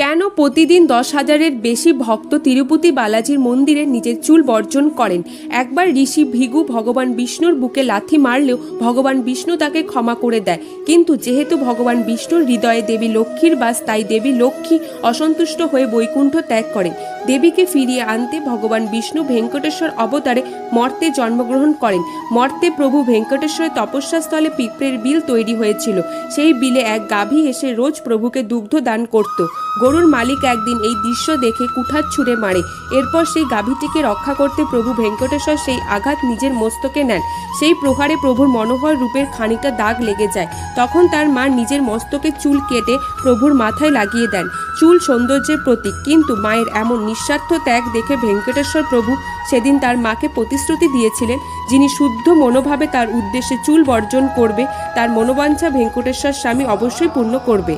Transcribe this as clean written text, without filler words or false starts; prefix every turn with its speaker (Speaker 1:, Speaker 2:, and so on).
Speaker 1: কেন প্রতিদিন 10,000-এর বেশি ভক্ত তিরুপতি বালাজির মন্দিরে নিজের চুল বর্জন করেন? একবার ঋষি ভৃগু ভগবান বিষ্ণুর বুকে লাথি মারলেও ভগবান বিষ্ণু তাকে ক্ষমা করে দেয়। কিন্তু যেহেতু ভগবান বিষ্ণুর হৃদয়ে দেবী লক্ষ্মীর বাস, তাই দেবী লক্ষ্মী অসন্তুষ্ট হয়ে বৈকুণ্ঠ ত্যাগ করেন। দেবীকে ফিরিয়ে আনতে ভগবান বিষ্ণু ভেঙ্কটেশ্বর অবতারে মর্তে জন্মগ্রহণ করেন। মর্তে প্রভু ভেঙ্কটেশ্বরের তপস্যাস্থলে পিঁপড়ের বিল তৈরি হয়েছিল। সেই বিলে এক গাভী এসে রোজ প্রভুকে দুগ্ধ দান করত। গরুর মালিক একদিন এই দৃশ্য দেখে কুঠার ছুঁড়ে মারে। এরপর সেই গাভীটিকে রক্ষা করতে প্রভু ভেঙ্কটেশ্বর সেই আঘাত নিজের মস্তকে নেন। সেই প্রহারে প্রভুর মনোহর রূপের খানিকটা দাগ লেগে যায়। তখন তার মা নিজের মস্তকে চুল কেটে প্রভুর মাথায় লাগিয়ে দেন। চুল সৌন্দর্যের প্রতীক, কিন্তু মায়ের এমন নিঃস্বার্থ ত্যাগ দেখে ভেঙ্কটেশ্বর প্রভু সেদিন তার মাকে প্রতিশ্রুতি দিয়েছিলেন, যিনি শুদ্ধ মনোভাবে তার উদ্দেশ্যে চুল বর্জন করবে, তার মনোবাঞ্ছা ভেঙ্কটেশ্বর স্বামী অবশ্যই পূর্ণ করবে।